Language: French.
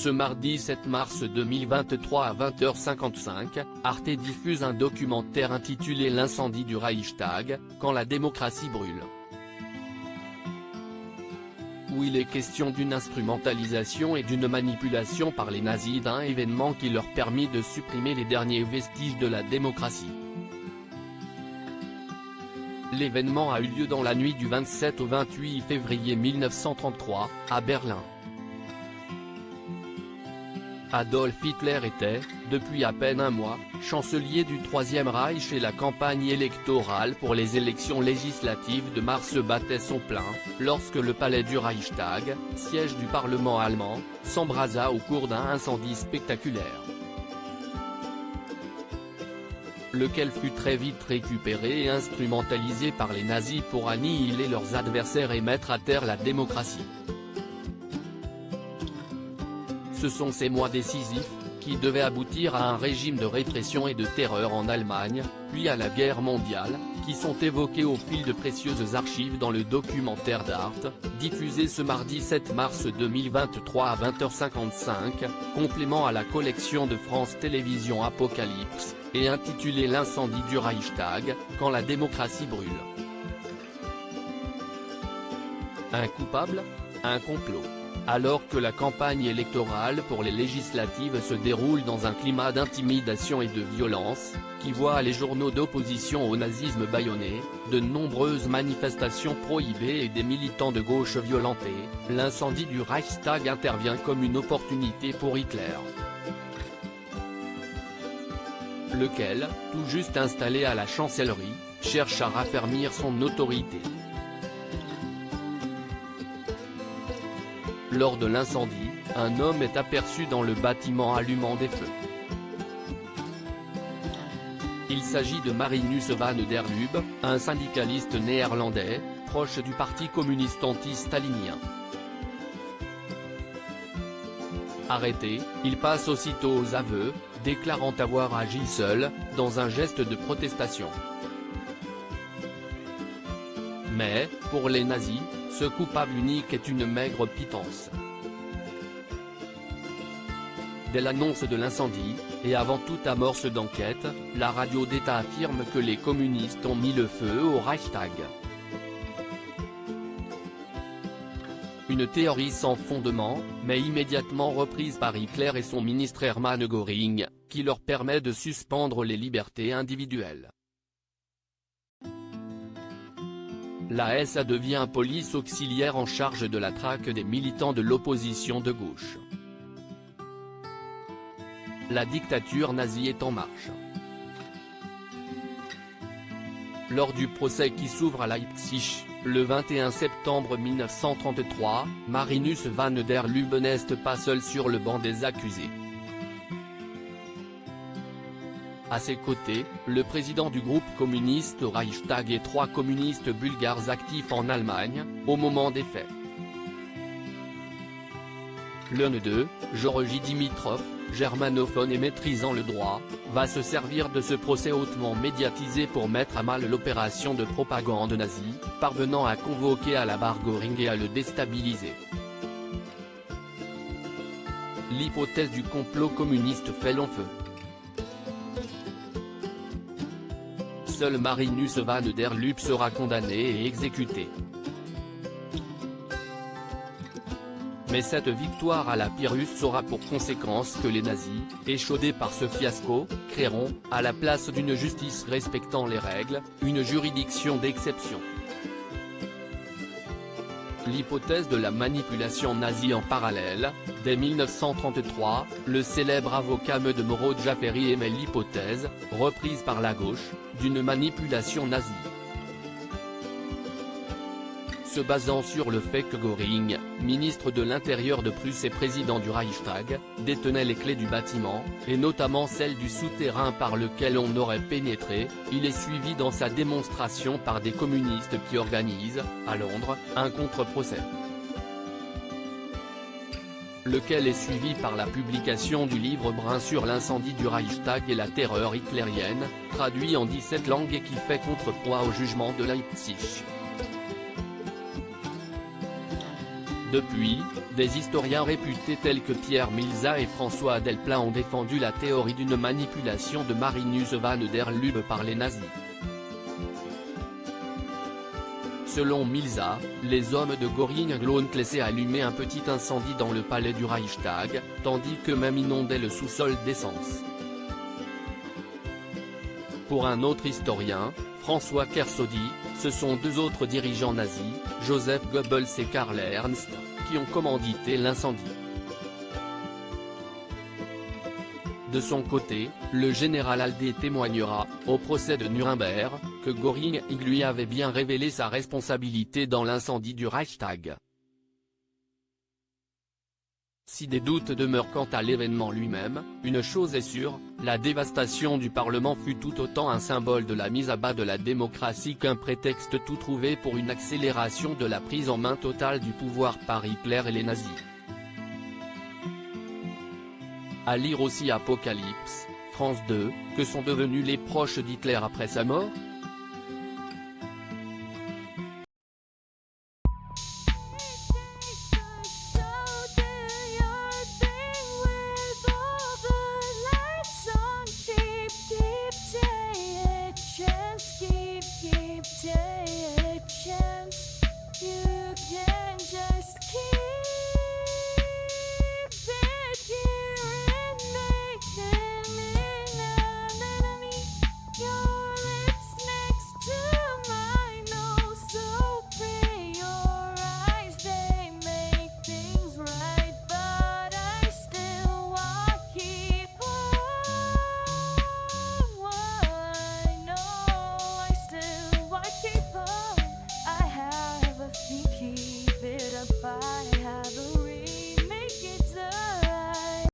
Ce mardi 7 mars 2023 à 20h55, Arte diffuse un documentaire intitulé L'incendie du Reichstag, quand la démocratie brûle. Où il est question d'une instrumentalisation et d'une manipulation par les nazis d'un événement qui leur permit de supprimer les derniers vestiges de la démocratie. L'événement a eu lieu dans la nuit du 27 au 28 février 1933, à Berlin. Adolf Hitler était, depuis à peine un mois, chancelier du Troisième Reich et la campagne électorale pour les élections législatives de mars battait son plein, lorsque le palais du Reichstag, siège du Parlement allemand, s'embrasa au cours d'un incendie spectaculaire. Lequel fut très vite récupéré et instrumentalisé par les nazis pour annihiler leurs adversaires et mettre à terre la démocratie. Ce sont ces mois décisifs, qui devaient aboutir à un régime de répression et de terreur en Allemagne, puis à la guerre mondiale, qui sont évoqués au fil de précieuses archives dans le documentaire d'Arte, diffusé ce mardi 7 mars 2023 à 20h55, complément à la collection de France Télévisions Apocalypse, et intitulé L'incendie du Reichstag, quand la démocratie brûle. Un coupable ? Un complot. Alors que la campagne électorale pour les législatives se déroule dans un climat d'intimidation et de violence, qui voit les journaux d'opposition au nazisme bâillonnés, de nombreuses manifestations prohibées et des militants de gauche violentés, l'incendie du Reichstag intervient comme une opportunité pour Hitler. Lequel, tout juste installé à la chancellerie, cherche à raffermir son autorité. Lors de l'incendie, un homme est aperçu dans le bâtiment allumant des feux. Il s'agit de Marinus van der Lubbe, un syndicaliste néerlandais, proche du parti communiste anti-stalinien. Arrêté, il passe aussitôt aux aveux, déclarant avoir agi seul, dans un geste de protestation. Mais, pour les nazis, ce coupable unique est une maigre pitance. Dès l'annonce de l'incendie, et avant toute amorce d'enquête, la radio d'État affirme que les communistes ont mis le feu au Reichstag. Une théorie sans fondement, mais immédiatement reprise par Hitler et son ministre Hermann Göring, qui leur permet de suspendre les libertés individuelles. La SA devient police auxiliaire en charge de la traque des militants de l'opposition de gauche. La dictature nazie est en marche. Lors du procès qui s'ouvre à Leipzig, le 21 septembre 1933, Marinus van der Lubbe n'est pas seul sur le banc des accusés. À ses côtés, le président du groupe communiste au Reichstag et 3 communistes bulgares actifs en Allemagne, au moment des faits. L'un d'eux, Georgi Dimitrov, germanophone et maîtrisant le droit, va se servir de ce procès hautement médiatisé pour mettre à mal l'opération de propagande nazie, parvenant à convoquer à la barre Göring et à le déstabiliser. L'hypothèse du complot communiste fait long feu. Seul Marinus van der Lubbe sera condamné et exécuté. Mais cette victoire à la Pyrrhus aura pour conséquence que les nazis, échaudés par ce fiasco, créeront, à la place d'une justice respectant les règles, une juridiction d'exception. L'hypothèse de la manipulation nazie en parallèle, dès 1933, le célèbre avocat Mehmed Morod Jaferi émet l'hypothèse, reprise par la gauche, d'une manipulation nazie. Se basant sur le fait que Göring, ministre de l'Intérieur de Prusse et président du Reichstag, détenait les clés du bâtiment, et notamment celles du souterrain par lequel on aurait pénétré, il est suivi dans sa démonstration par des communistes qui organisent, à Londres, un contre-procès. Lequel est suivi par la publication du livre brun sur l'incendie du Reichstag et la terreur hitlérienne, traduit en 17 langues et qui fait contrepoids au jugement de Leipzig. Depuis, des historiens réputés tels que Pierre Milza et François Delplat ont défendu la théorie d'une manipulation de Marinus van der Lubbe par les nazis. Selon Milza, les hommes de Göring l'ont laissé allumer un petit incendie dans le palais du Reichstag, tandis qu'eux-mêmes inondaient le sous-sol d'essence. Pour un autre historien, François Kersaudy, ce sont deux autres dirigeants nazis, Joseph Goebbels et Karl Ernst, qui ont commandité l'incendie. De son côté, le général Aldé témoignera, au procès de Nuremberg, que Göring lui avait bien révélé sa responsabilité dans l'incendie du Reichstag. Si des doutes demeurent quant à l'événement lui-même, une chose est sûre, la dévastation du Parlement fut tout autant un symbole de la mise à bas de la démocratie qu'un prétexte tout trouvé pour une accélération de la prise en main totale du pouvoir par Hitler et les nazis. À lire aussi Apocalypse, France 2, que sont devenus les proches d'Hitler après sa mort ?